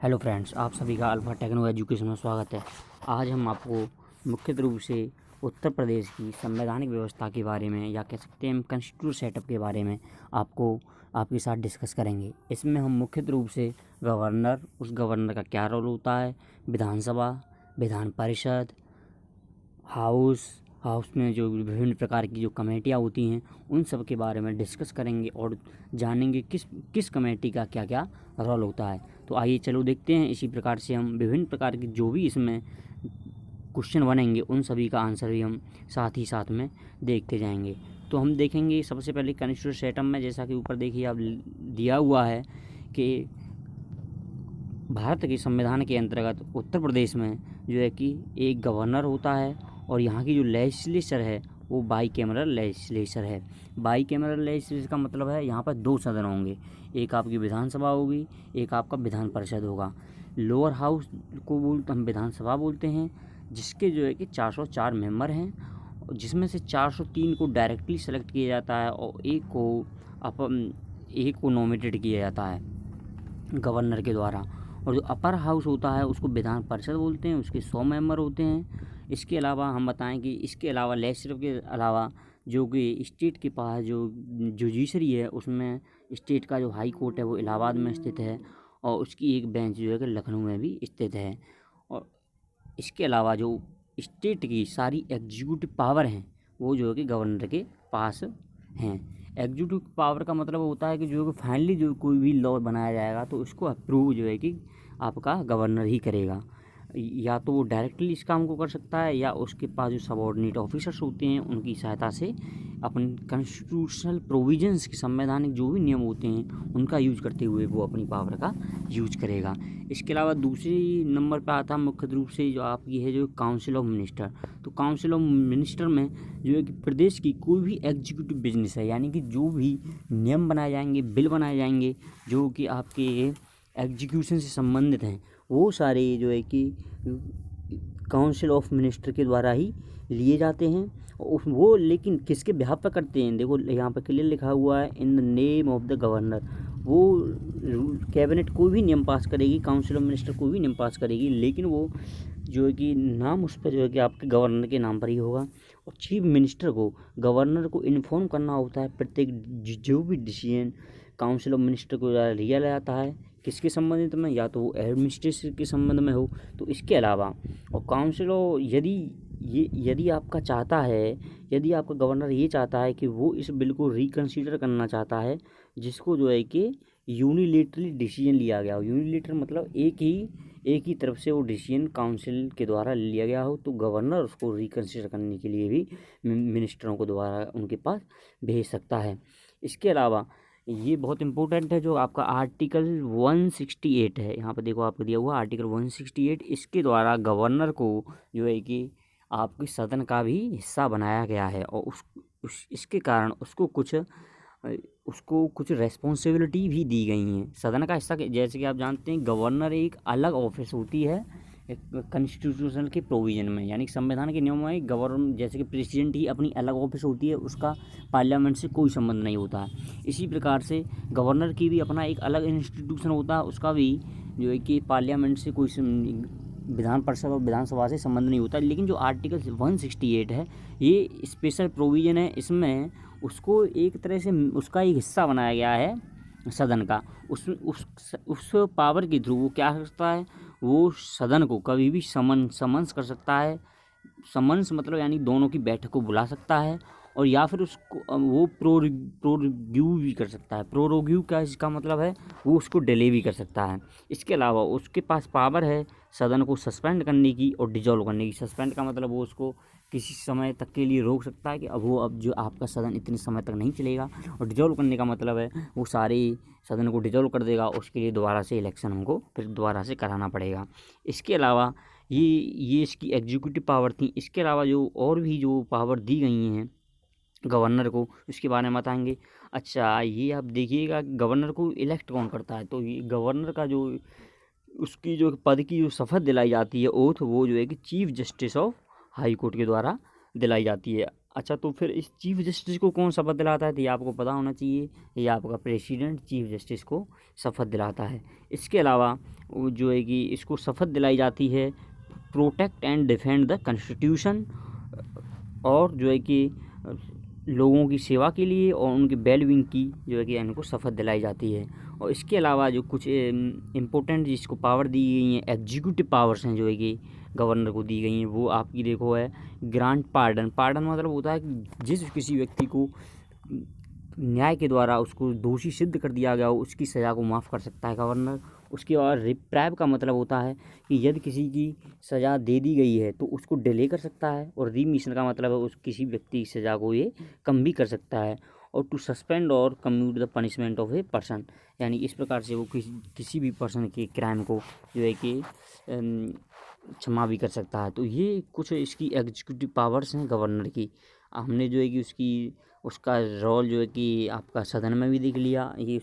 Hello friends, आप सभी का अल्फ़ा टेक्नो एजुकेशन में स्वागत है। आज हम आपको मुख्य रूप से उत्तर प्रदेश की संवैधानिक व्यवस्था के बारे में या कह सकते हैं हम कॉन्स्टिट्यूशन सेटअप के बारे में आपके साथ डिस्कस करेंगे। इसमें हम मुख्य रूप से गवर्नर, उस गवर्नर का क्या रोल होता है, विधानसभा, विधान परिषद, हाउस में जो विभिन्न प्रकार की जो कमेटियाँ होती हैं उन सब के बारे में डिस्कस करेंगे और जानेंगे किस कमेटी का क्या क्या रोल होता है। तो आइए चलो देखते हैं। इसी प्रकार से हम विभिन्न प्रकार की जो भी इसमें क्वेश्चन बनेंगे उन सभी का आंसर भी हम साथ ही साथ में देखते जाएंगे। तो हम देखेंगे सबसे पहले कॉन्स्टिट्यूशन सेटअप में, जैसा कि ऊपर देखिए आप दिया हुआ है कि भारत के संविधान के अंतर्गत उत्तर प्रदेश में जो है कि एक गवर्नर होता है और यहाँ की जो लेजिस्लेचर है वो बाई कैमरल लेजिस्लेचर है। बाई कैमरल लेजिस्लेचर का मतलब है यहाँ पर दो सदन होंगे, एक आपकी विधानसभा होगी, एक आपका विधान परिषद होगा। लोअर हाउस को हम विधानसभा बोलते हैं, जिसके जो है कि 404 मेंबर हैं, जिसमें से 403 को डायरेक्टली सेलेक्ट किया जाता है और एक को नॉमिनेटेड किया जाता है गवर्नर के द्वारा। और जो अपर हाउस होता है उसको विधान परिषद बोलते हैं, उसके 100 मेंबर होते हैं। इसके अलावा हम बताएं कि इसके अलावा लेजिस्लेटिव के अलावा जो कि स्टेट के पास जो जुडिशरी है, उसमें स्टेट का जो हाई कोर्ट है वो इलाहाबाद में स्थित है और उसकी एक बेंच जो है कि लखनऊ में भी स्थित है। और इसके अलावा जो स्टेट की सारी एग्जीक्यूटिव पावर हैं वो जो है कि गवर्नर के पास हैं। एग्जीक्यूटिव पावर का मतलब होता है कि जो फाइनली जो कोई भी लॉ बनाया जाएगा तो उसको अप्रूव जो है कि आपका गवर्नर ही करेगा। या तो वो डायरेक्टली इस काम को कर सकता है या उसके पास जो सबऑर्डिनेट ऑफिसर्स होते हैं उनकी सहायता से अपने कॉन्स्टिट्यूशनल प्रोविजंस के संवैधानिक जो भी नियम होते हैं उनका यूज करते हुए वो अपनी पावर का यूज करेगा। इसके अलावा दूसरी नंबर पर आता है मुख्य रूप से जो आपकी है जो काउंसिल ऑफ मिनिस्टर। तो काउंसिल ऑफ मिनिस्टर में जो है कि प्रदेश की कोई भी एग्जीक्यूटिव बिजनेस है, यानी कि जो भी नियम बनाए जाएंगे, बिल बनाए जाएंगे जो कि आपके एग्जीक्यूशन से संबंधित हैं, वो सारे जो है कि काउंसिल ऑफ मिनिस्टर के द्वारा ही लिए जाते हैं। वो लेकिन किसके बिहाफ पर करते हैं, देखो यहाँ पर क्लियर लिखा हुआ है, in the name of the governor. वो कैबिनेट कोई भी नियम पास करेगी, काउंसिल ऑफ मिनिस्टर कोई भी नियम पास करेगी, लेकिन वो जो है कि नाम उस पर जो है कि आपके गवर्नर के नाम पर ही होगा। और चीफ मिनिस्टर को गवर्नर को इन्फॉर्म करना होता है प्रत्येक जो भी डिसीजन काउंसिल ऑफ मिनिस्टर को द्वारा लिया जाता है, किसके संबंधित में, या तो वो एडमिनिस्ट्रेशन के संबंध में हो। तो इसके अलावा और काउंसिल यदि आपका चाहता है, यदि आपका गवर्नर ये चाहता है कि वो इस बिल को रिकन्सिडर करना चाहता है, जिसको जो है कि यूनिलेटरली डिसीजन लिया गया हो। यूनिलेटर मतलब एक ही तरफ से वो डिसीजन काउंसिल के द्वारा लिया गया हो, तो गवर्नर उसको रिकन्सिडर करने के लिए भी मिनिस्टरों को द्वारा उनके पास भेज सकता है। इसके अलावा ये बहुत इंपॉर्टेंट है जो आपका आर्टिकल 168 है, यहाँ पर देखो आपको दिया हुआ आर्टिकल 168। इसके द्वारा गवर्नर को जो है कि आपके सदन का भी हिस्सा बनाया गया है और इसके कारण उसको कुछ रेस्पॉन्सिबिलिटी भी दी गई हैं सदन का हिस्सा के। जैसे कि आप जानते हैं गवर्नर एक अलग ऑफिस होती है कॉन्स्टिट्यूशन के प्रोविज़न में, यानी संविधान के नियमों में गवर्नर जैसे कि प्रेसिडेंट ही अपनी अलग ऑफिस होती है, उसका पार्लियामेंट से कोई संबंध नहीं होता है। इसी प्रकार से गवर्नर की भी अपना एक अलग इंस्टीट्यूशन होता है, उसका भी जो है कि पार्लियामेंट से कोई विधान परिषद और विधानसभा से संबंध नहीं होता। लेकिन जो आर्टिकल 168 है ये स्पेशल प्रोविज़न है, इसमें उसको एक तरह से उसका एक हिस्सा बनाया गया है सदन का। उस पावर के थ्रू वो क्या कर सकता है, वो सदन को कभी भी समन्स कर सकता है। समन्स मतलब यानी दोनों की बैठक को बुला सकता है, और या फिर उसको वो प्रोरोग्यू भी कर सकता है। प्रोरोग्यू का इसका मतलब है वो उसको डिले भी कर सकता है। इसके अलावा उसके पास पावर है सदन को सस्पेंड करने की और डिजॉल्व करने की। सस्पेंड का मतलब वो उसको किसी समय तक के लिए रोक सकता है कि अब जो आपका सदन इतने समय तक नहीं चलेगा, और डिजॉल्व करने का मतलब है वो सारे सदन को डिजॉल्व कर देगा, उसके लिए दोबारा से इलेक्शन हमको फिर दोबारा से कराना पड़ेगा। इसके अलावा ये इसकी एग्जीक्यूटिव पावर थी। इसके अलावा जो और भी जो पावर दी गई हैं गवर्नर को, उसके बारे में बताएंगे। अच्छा, ये आप देखिएगा गवर्नर को इलेक्ट कौन करता है, तो ये गवर्नर का जो उसकी जो पद की जो शपथ दिलाई जाती है, ओथ, वो जो है कि chief justice of high court के द्वारा दिलाई जाती है। अच्छा, तो फिर इस चीफ जस्टिस को कौन शपथ दिलाता है? तो ये आपको पता होना चाहिए, ये आपका प्रेसिडेंट चीफ जस्टिस को शपथ दिलाता है। इसके अलावा वो जो है कि इसको शपथ दिलाई जाती है protect and defend the constitution, और जो है कि लोगों की सेवा के लिए और उनके वेलबींग की जो है कि इनको शपथ दिलाई जाती है। और इसके अलावा जो कुछ इम्पोर्टेंट जिसको पावर दी गई हैं, एग्जीक्यूटिव पावर्स हैं जो है कि गवर्नर को दी गई हैं, वो आपकी देखो है ग्रांट पार्डन। पार्डन मतलब होता है कि जिस किसी व्यक्ति को न्याय के द्वारा उसको दोषी सिद्ध कर दिया गया हो, उसकी सज़ा को माफ़ कर सकता है गवर्नर। उसके बाद रिप्राइव का मतलब होता है कि यदि किसी की सज़ा दे दी गई है तो उसको डिले कर सकता है। और रिमिशन का मतलब है उस किसी व्यक्ति की सज़ा को ये कम भी कर सकता है। और टू सस्पेंड और commute the punishment of a person, यानी इस प्रकार से वो किसी भी पर्सन के क्राइम को जो है कि क्षमा भी कर सकता है। तो ये कुछ इसकी एग्जीक्यूटिव पावर्स हैं गवर्नर की। हमने जो है कि उसका रोल जो है कि आपका सदन में भी देख लिया, ये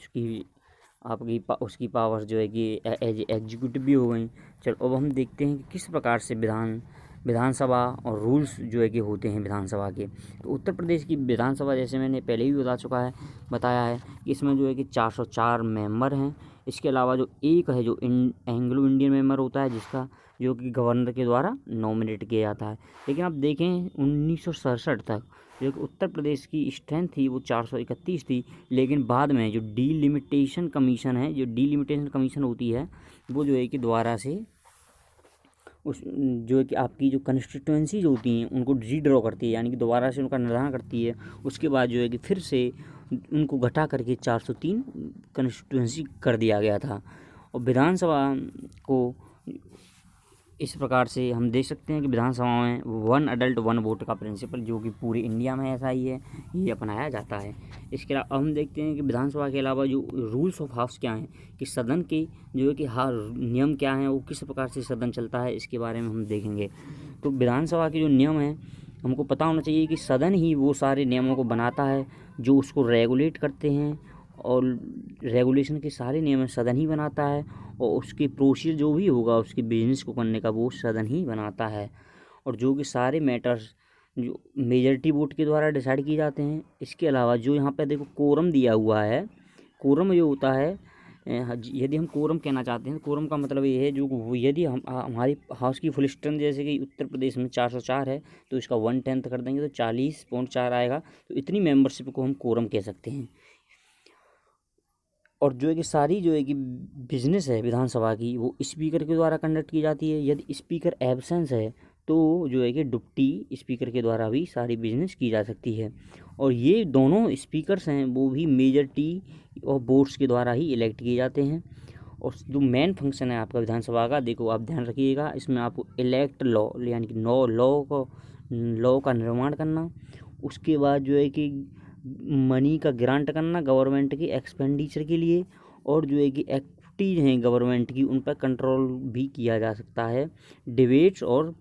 उसकी पावर जो है कि एज एग्जीक्यूटिव भी हो गई। चलो अब हम देखते हैं कि किस प्रकार से विधानसभा और रूल्स जो है कि होते हैं विधानसभा के। तो उत्तर प्रदेश की विधानसभा जैसे मैंने पहले ही बताया है कि इसमें जो है कि 404 मेंबर हैं। इसके अलावा जो एक है जो एंग्लो इंडियन मेंबर होता है, जिसका जो कि गवर्नर के द्वारा नॉमिनेट किया जाता है। लेकिन आप देखें 1967 तक जो कि उत्तर प्रदेश की स्ट्रेंथ थी वो 431 थी। लेकिन बाद में जो डीलिमिटेशन कमीशन होती है, वो जो है कि दोबारा से उस जो है कि आपकी जो कंस्टिट्यूएंसीज होती हैं उनको रीड्रॉ करती है, यानी कि दोबारा से उनका निर्धारण करती है। उसके बाद जो है कि फिर से उनको घटा करके 403 कंस्टिट्यूएंसी कर दिया गया था। और विधानसभा को इस प्रकार से हम देख सकते हैं कि विधानसभा में 1 अडल्ट 1 वोट का प्रिंसिपल जो कि पूरे इंडिया में ऐसा ही है, ये अपनाया जाता है। इसके अलावा हम देखते हैं कि विधानसभा के अलावा जो रूल्स ऑफ हाउस क्या हैं, कि सदन के जो है कि नियम क्या हैं, वो किस प्रकार से सदन चलता है, इसके बारे में हम देखेंगे। तो विधानसभा के जो नियम हैं हमको पता होना चाहिए कि सदन ही वो सारे नियमों को बनाता है जो उसको रेगुलेट करते हैं, और रेगुलेशन के सारे नियम सदन ही बनाता है। और उसकी प्रोसीजर जो भी होगा उसके बिजनेस को करने का, वो सदन ही बनाता है। और जो कि सारे मैटर्स जो मेजॉरिटी वोट के द्वारा डिसाइड किए जाते हैं। इसके अलावा जो यहाँ पे देखो कोरम दिया हुआ है, कोरम जो होता है, यदि हम कोरम कहना चाहते हैं, कोरम का मतलब ये है जो यदि हमारी हाउस की फुल स्ट्रेंथ जैसे कि उत्तर प्रदेश में 404 है, तो इसका 1/10 कर देंगे तो 40.4 आएगा। तो इतनी मेंबरशिप को हम कोरम कह सकते हैं। और जो है कि सारी जो है कि बिजनेस है विधानसभा की, वो स्पीकर के द्वारा कंडक्ट की जाती है। यदि स्पीकर एब्सेंस है तो जो है कि डिप्टी स्पीकर के द्वारा भी सारी बिजनेस की जा सकती है। और ये दोनों स्पीकर्स हैं वो भी मेजॉरिटी और वोट्स के द्वारा ही इलेक्ट किए जाते हैं। और जो मेन फंक्शन है आपका विधानसभा का, देखो आप ध्यान रखिएगा, इसमें आपको इलेक्ट लॉ यानी कि लॉ का निर्माण करना, उसके बाद जो है कि मनी का ग्रांट करना गवर्नमेंट के एक्सपेंडिचर के लिए, और जो है कि एक्टिविटीज हैं गवर्नमेंट की उन पर कंट्रोल भी किया जा सकता है डिबेट्स और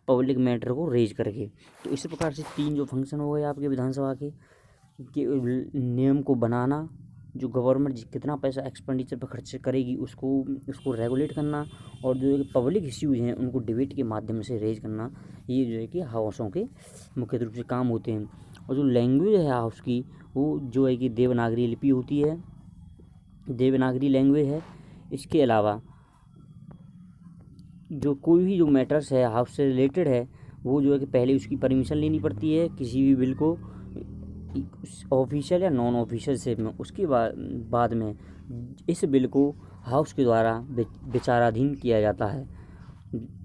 पब्लिक मैटर को रेज करके। तो इस प्रकार से 3 जो फंक्शन हो गए आपके विधानसभा के नियम को बनाना, जो गवर्नमेंट कितना पैसा एक्सपेंडिचर पर खर्च करेगी उसको रेगुलेट करना, और जो है कि पब्लिक इश्यूज हैं उनको डिबेट के माध्यम से रेज करना, ये जो है कि हाउसों के मुख्य रूप से काम होते हैं। और जो लैंग्वेज है हाउस की, वो जो है कि देवनागरी लिपि होती है, देवनागरी लैंग्वेज है। इसके अलावा जो कोई भी जो मैटर्स है हाउस से रिलेटेड है, वो जो है कि पहले उसकी परमिशन लेनी पड़ती है किसी भी बिल को ऑफिशियल या नॉन ऑफिशियल शेप में। उसके बाद में इस बिल को हाउस के द्वारा विचाराधीन किया जाता है।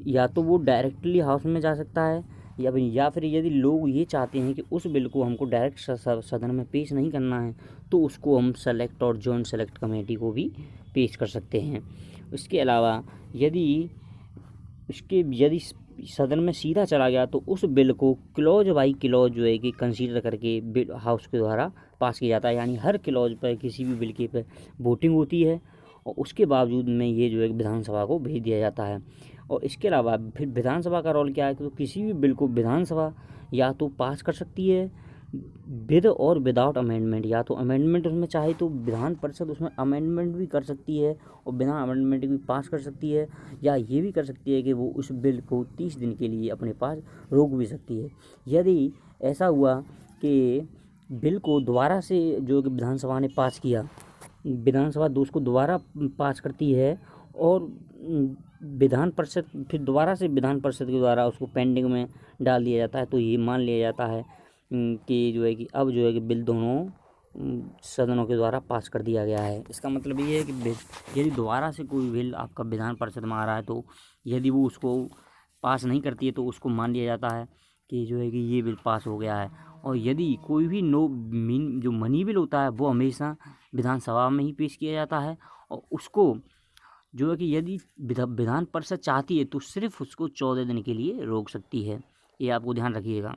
या तो वो डायरेक्टली हाउस में जा सकता है, या फिर यदि लोग ये चाहते हैं कि उस बिल को हमको डायरेक्ट सदन में पेश नहीं करना है, तो उसको हम सेलेक्ट और जॉइंट सेलेक्ट कमेटी को भी पेश कर सकते हैं। इसके अलावा यदि सदन में सीधा चला गया तो उस बिल को क्लॉज बाई क्लॉज जो है कि कंसीडर करके बिल हाउस के द्वारा पास किया जाता है। यानी हर क्लॉज पर किसी भी बिल के पर वोटिंग होती है, और उसके बावजूद में ये जो है विधानसभा को भेज दिया जाता है। और इसके अलावा फिर विधानसभा का रोल क्या है, तो किसी भी बिल को विधानसभा या तो पास कर सकती है, विद और विदाउट अमेंडमेंट, या तो अमेंडमेंट उसमें चाहे तो विधान परिषद उसमें अमेंडमेंट भी कर सकती है और बिना अमेंडमेंट भी पास कर सकती है, या ये भी कर सकती है कि वो उस बिल को 30 दिन के लिए अपने पास रोक भी सकती है। यदि ऐसा हुआ कि बिल को दोबारा से जो कि विधानसभा ने पास किया, विधानसभा उसको दोबारा पास करती है और विधान परिषद फिर दोबारा से विधान परिषद के द्वारा उसको पेंडिंग में डाल दिया जाता है, तो ये मान लिया जाता है कि जो है कि अब जो है कि बिल दोनों सदनों के द्वारा पास कर दिया गया है। इसका मतलब ये है कि यदि दोबारा से कोई बिल आपका विधान परिषद में आ रहा है तो यदि वो उसको पास नहीं करती है तो उसको मान लिया जाता है कि जो है कि ये बिल पास हो गया है। और यदि कोई भी जो मनी बिल होता है वो हमेशा विधानसभा में ही पेश किया जाता है, और उसको जो है कि यदि विधान परिषद चाहती है तो सिर्फ उसको 14 दिन के लिए रोक सकती है। ये आपको ध्यान रखिएगा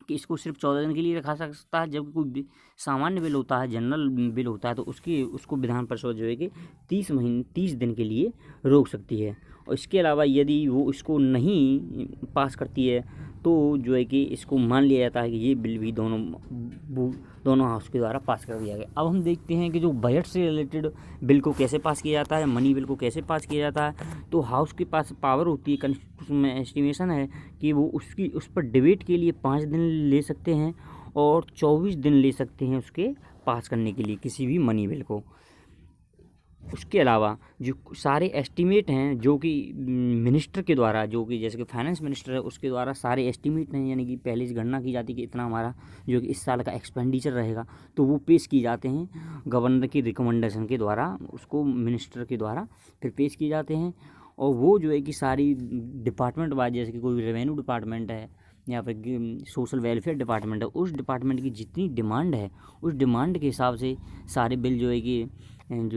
कि इसको सिर्फ 14 दिन के लिए रखा सकता है, जबकि कोई सामान्य बिल होता है, जनरल बिल होता है, तो उसको विधान परिषद जो है कि 30 दिन के लिए रोक सकती है। और इसके अलावा यदि वो इसको नहीं पास करती है तो जो है कि इसको मान लिया जाता है कि ये बिल भी दोनों हाउस के द्वारा पास कर दिया गया। अब हम देखते हैं कि जो बजट से रिलेटेड बिल को कैसे पास किया जाता है, मनी बिल को कैसे पास किया जाता है। तो हाउस के पास पावर होती है, कॉन्स्टिट्यूशन में एस्टिमेशन है कि वो उस पर डिबेट के लिए 5 दिन ले सकते हैं और 24 दिन ले सकते हैं उसके पास करने के लिए किसी भी मनी बिल को। उसके अलावा जो सारे एस्टीमेट हैं जो कि मिनिस्टर के द्वारा, जो कि जैसे कि फाइनेंस मिनिस्टर है उसके द्वारा सारे एस्टीमेट हैं, यानी कि पहले से गणना की जाती है कि इतना हमारा जो कि इस साल का एक्सपेंडिचर रहेगा, तो वो पेश किए जाते हैं गवर्नर की रिकमेंडेशन के द्वारा, उसको मिनिस्टर के द्वारा फिर पेश किए जाते हैं। और वो जो है कि सारी डिपार्टमेंट वाइज, जैसे कि कोई रेवेन्यू डिपार्टमेंट है या फिर सोशल वेलफेयर डिपार्टमेंट है, उस डिपार्टमेंट की जितनी डिमांड है उस डिमांड के हिसाब से सारे बिल जो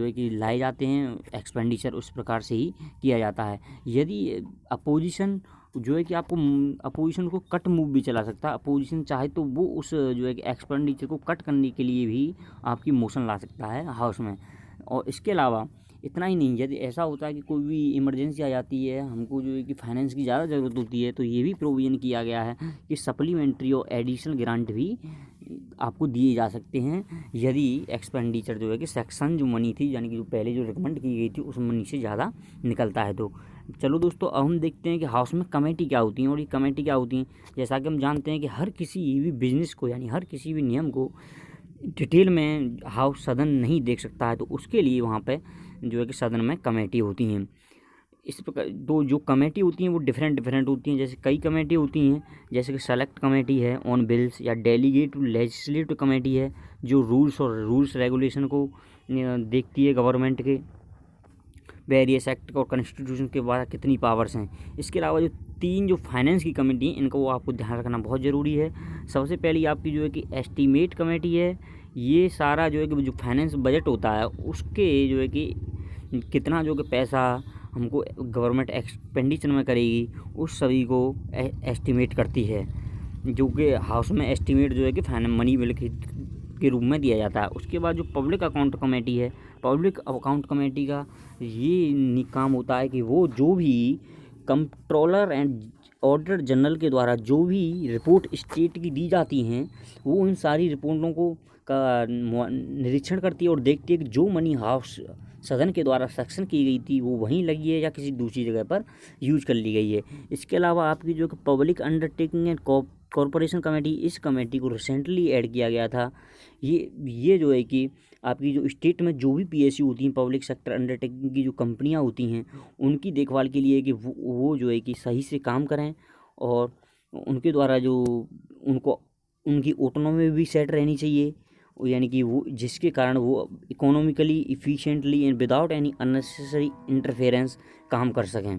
है कि लाए जाते हैं, एक्सपेंडिचर उस प्रकार से ही किया जाता है। यदि अपोजिशन जो है कि आपको अपोजिशन को कट मूव भी चला सकता है, अपोजिशन चाहे तो वो उस जो है कि एक्सपेंडिचर को कट करने के लिए भी आपकी मोशन ला सकता है हाउस में। और इसके अलावा इतना ही नहीं, यदि ऐसा होता है कि कोई भी इमरजेंसी आ जाती है, हमको जो है कि फाइनेंस की ज़्यादा ज़रूरत होती है, तो ये भी प्रोविज़न किया गया है कि सप्लीमेंट्री और एडिशनल ग्रांट भी आपको दिए जा सकते हैं यदि एक्सपेंडिचर जो है कि सेक्शन जो मनी थी, यानी कि जो पहले जो रिकमेंड की गई थी उस मनी से ज़्यादा निकलता है। तो चलो दोस्तों, अब हम देखते हैं कि हाउस में कमेटी क्या होती हैं। और ये कमेटी क्या होती हैं, जैसा कि हम जानते हैं कि हर किसी भी बिजनेस को, यानी हर किसी भी नियम को डिटेल में हाउस सदन नहीं देख सकता है, तो उसके लिए वहाँ पे जो है कि सदन में कमेटी होती हैं। इस प्रकार दो जो कमेटी होती हैं वो डिफरेंट होती हैं। जैसे कई कमेटी होती हैं, जैसे कि सेलेक्ट कमेटी है ऑन बिल्स, या डेलीगेट लेजिस्लेटिव कमेटी है जो रूल्स रेगुलेशन को देखती है गवर्नमेंट के वेरियस एक्ट और कॉन्स्टिट्यूशन के द्वारा कितनी पावर्स हैं। इसके अलावा जो 3 जो फाइनेंस की कमेटी हैं, इनको आपको ध्यान रखना बहुत ज़रूरी है। सबसे पहली आपकी जो है कि एस्टीमेट कमेटी है। ये सारा जो है कि जो फाइनेंस बजट होता है उसके जो है कि कितना जो कि पैसा हमको गवर्नमेंट एक्सपेंडिचर में करेगी उस सभी को एस्टीमेट करती है, जो कि हाउस में एस्टीमेट जो है कि फाइनेंस मनी बिल के रूप में दिया जाता है। उसके बाद जो पब्लिक अकाउंट कमेटी है, पब्लिक अकाउंट कमेटी का ये काम होता है कि वो जो भी कंट्रोलर एंड ऑडिटर जनरल के द्वारा जो भी रिपोर्ट स्टेट की दी जाती हैं, वो उन सारी रिपोर्टों को का निरीक्षण करती है और देखती है कि जो मनी हाउस सदन के द्वारा सेक्शन की गई थी वो वहीं लगी है या किसी दूसरी जगह पर यूज कर ली गई है। इसके अलावा आपकी जो कि public undertaking and corporation committee, इस कमेटी को रिसेंटली ऐड किया गया था। ये जो है कि आपकी जो स्टेट में जो भी पीएसयू होती हैं, पब्लिक सेक्टर अंडरटेकिंग की जो कंपनियां होती हैं, उनकी देखभाल के लिए कि वो जो है कि सही से काम करें और उनके द्वारा जो उनकी ऑटोनॉमी भी सेट रहनी चाहिए, यानी कि वो जिसके कारण वो economically efficiently and without any unnecessary interference काम कर सकें।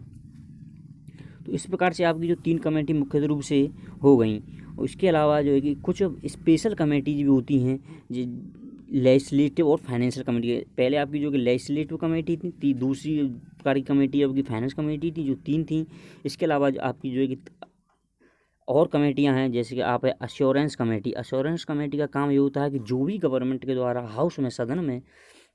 तो इस प्रकार से आपकी जो 3 कमेटी मुख्य रूप से हो गई। और इसके अलावा जो है कि कुछ स्पेशल कमेटीज भी होती हैं, लेजिस्लेटिव और फाइनेंशियल कमेटी। पहले आपकी जो कि लेजिस्लेटिव कमेटी थी, दूसरी प्रकार की कमेटी आपकी फाइनेंस कमेटी थी, जो 3 थी। इसके अलावा आपकी जो है कि और कमेटियां हैं, जैसे कि आप है अश्योरेंस कमेटी। अश्योरेंस कमेटी का काम ये होता है कि जो भी गवर्नमेंट के द्वारा हाउस में, सदन में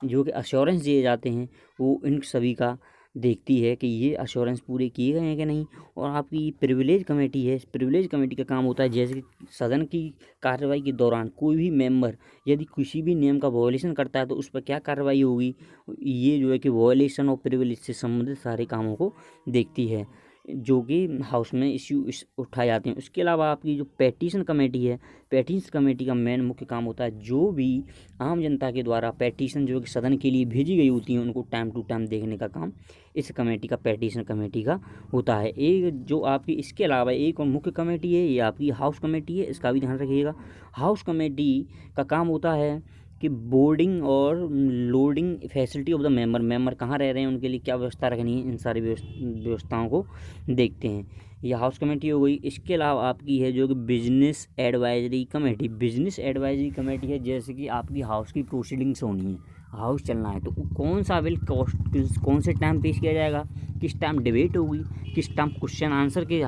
जो कि अश्योरेंस दिए जाते हैं वो इन सभी का देखती है कि ये अश्योरेंस पूरे किए गए हैं कि नहीं। और आपकी प्रिविलेज कमेटी है, प्रिविलेज कमेटी का काम होता है जैसे कि सदन की कार्रवाई के दौरान कोई भी मेंबर यदि किसी भी नियम का वायलेशन करता है तो उस पर क्या कार्रवाई होगी, ये जो है कि वायलेशन और प्रिविलेज से संबंधित सारे कामों को देखती है, जो कि हाउस में इश्यू उठाए जाते हैं। उसके अलावा आपकी जो पेटिशन कमेटी है, पेटिशन कमेटी का मेन मुख्य काम होता है जो भी आम जनता के द्वारा पेटिशन जो कि सदन के लिए भेजी गई होती हैं उनको टाइम टू टाइम देखने का काम इस कमेटी का, पेटिशन कमेटी का होता है। एक जो आपकी इसके अलावा एक और मुख्य कमेटी है, ये आपकी हाउस कमेटी है, इसका भी ध्यान रखिएगा। हाउस कमेटी का काम होता है कि बोर्डिंग और loading facility of the member कहाँ रह रहे हैं, उनके लिए क्या व्यवस्था रखनी है, इन सारी व्यवस्थाओं को देखते हैं। ये हाउस कमेटी हो गई। इसके अलावा आपकी है जो कि business advisory committee. Business advisory committee है जैसे कि आपकी हाउस की प्रोसीडिंग्स होनी है, हाउस चलना है तो कौन सा बिल कौन से टाइम पेश किया जाएगा, किस टाइम डिबेट होगी, किस टाइम क्वेश्चन आंसर के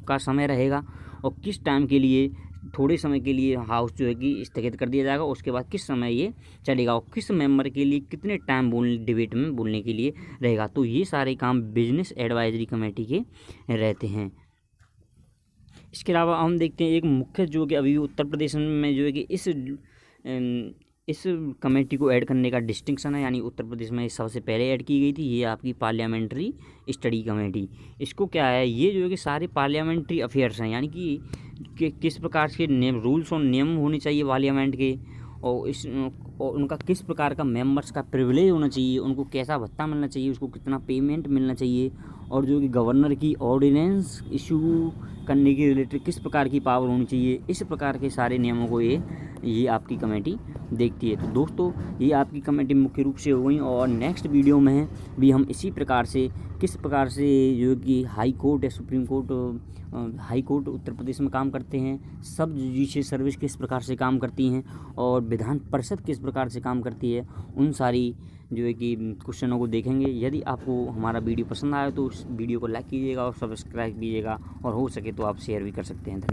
का समय रहेगा, और किस टाइम के लिए थोड़े समय के लिए हाउस जो है कि स्थगित कर दिया जाएगा, उसके बाद किस समय ये चलेगा और किस मेंबर के लिए कितने टाइम डिबेट में बोलने के लिए रहेगा। तो ये सारे काम बिजनेस एडवाइजरी कमेटी के रहते हैं। इसके अलावा हम देखते हैं एक मुख्य जो कि अभी उत्तर प्रदेश में जो है कि इस कमेटी को ऐड करने का डिस्टिंक्शन है, यानी उत्तर प्रदेश में सबसे पहले ऐड की गई थी, ये आपकी पार्लियामेंट्री स्टडी कमेटी। इसको क्या है, ये जो है कि सारे पार्लियामेंट्री अफेयर्स हैं, यानी कि किस प्रकार के नियम, रूल्स और नियम होने चाहिए पार्लियामेंट के, और उनका किस प्रकार का मेंबर्स का प्रिविलेज होना चाहिए, उनको कैसा भत्ता मिलना चाहिए, उसको कितना पेमेंट मिलना चाहिए, और जो कि गवर्नर की ऑर्डिनेंस इशू करने के रिलेटेड किस प्रकार की पावर होनी चाहिए, इस प्रकार के सारे नियमों को ये आपकी कमेटी देखती है। तो दोस्तों ये आपकी कमेटी मुख्य रूप से हो गई, और नेक्स्ट वीडियो में भी हम इसी प्रकार से किस प्रकार से जो कि हाई कोर्ट या supreme court, high court Uttar Pradesh में काम करते हैं, सब जुडिशियल सर्विस किस प्रकार से काम करती हैं, और विधान परिषद किस प्रकार से काम करती है, उन सारी जो है कि क्वेश्चनों को देखेंगे। यदि आपको हमारा वीडियो पसंद आए तो उस वीडियो को लाइक कीजिएगा और सब्सक्राइब कीजिएगा, और हो सके तो आप शेयर भी कर सकते हैं। धन्यवाद।